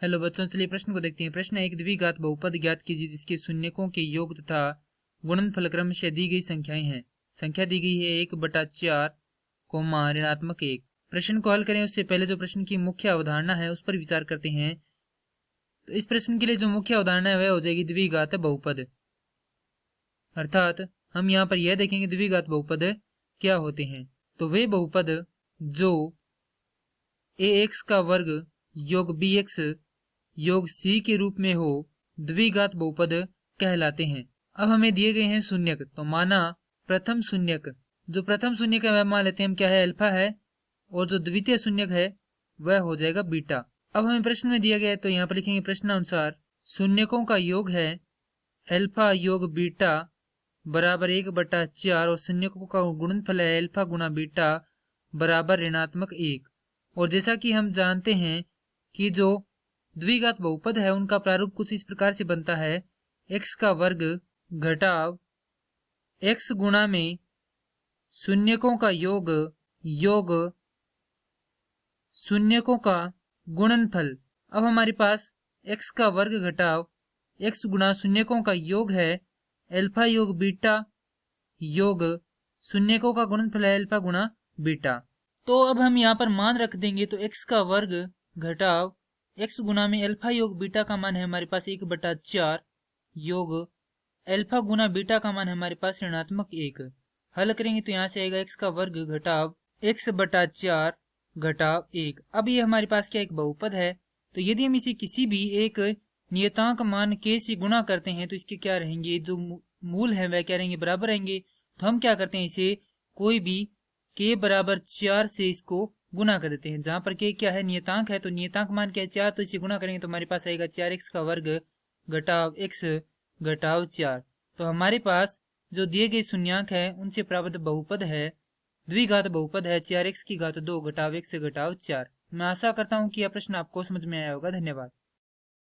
Hello बच्चों, चलिए प्रश्न को देखते हैं। प्रश्न है, एक द्विघात बहुपद ज्ञात कीजिए जिसके शून्यकों के योग तथा गुणनफल क्रमशः दी गई संख्याएं हैं। संख्या दी गई है 1/4 ऋणात्मक 1। प्रश्न को हल करें उससे पहले जो प्रश्न की मुख्य अवधारणा है उस पर विचार करते हैं। तो इस प्रश्न के लिए जो मुख्य अवधारणा है वह हो जाएगी द्विघात बहुपद। अर्थात हम यहाँ पर यह देखेंगे द्विघात बहुपद क्या होते हैं। तो वे बहुपद जो ax का वर्ग योग bx योग c के रूप में हो द्विघात बहुपद कहलाते हैं। अब हमें दिए गए हैं शून्यक। तो माना प्रथम शून्यक, जो प्रथम शून्यक है वह मान लेते हैं हम क्या है, अल्फा है, और जो द्वितीय शून्यक है वह हो जाएगा बीटा। अब हमें प्रश्न में दिया गया है तो यहाँ पर लिखेंगे प्रश्नानुसार शून्यकों का योग है अल्फा योग बीटा बराबर 1/4 और शून्यकों का गुणनफल है अल्फा गुणा बीटा बराबर ऋणात्मक 1। और जैसा कि हम जानते हैं कि जो द्विघात बहुपद है उनका प्रारूप कुछ इस प्रकार से बनता है, x का वर्ग घटाव x गुणा में शून्यकों का योग योग शून्यकों का गुणनफल। अब हमारे पास x का वर्ग घटाव x गुणा शून्यकों का योग है अल्फा योग बीटा योग शून्यकों का गुणनफल है अल्फा गुणा बीटा। तो अब हम यहाँ पर मान रख देंगे तो x का वर्ग घटाव x गुना में अल्फा योग बीटा का मान है हमारे पास 1/4 योग अल्फा गुना बीटा का मान है हमारे पास ऋणात्मक 1। हल करेंगे तो यहाँ से आएगा x का वर्ग घटाव x/4 घटाव 1। अब ये हमारे पास क्या एक बहुपद है। तो यदि हम इसे किसी भी एक नियतांक मान k से गुणा करते हैं तो इसके क्या रहेंगे, जो मूल है वह क्या रहेंगे, बराबर रहेंगे। तो हम क्या करते हैं, इसे कोई भी k बराबर 4 से इसको गुना कर देते हैं। जहां पर k क्या है, नियतांक है, तो नियतांक मान क्या है 4, तो इसे गुना करेंगे तो हमारे पास आएगा 4x का वर्ग घटाव x घटाव 4। तो हमारे पास जो दिए गए शून्यांक है उनसे प्राप्त बहुपद है द्विघात बहुपद है 4x की घात 2 घटाव x घटाव 4। मैं आशा करता हूँ कि यह प्रश्न आपको समझ में आया होगा। धन्यवाद।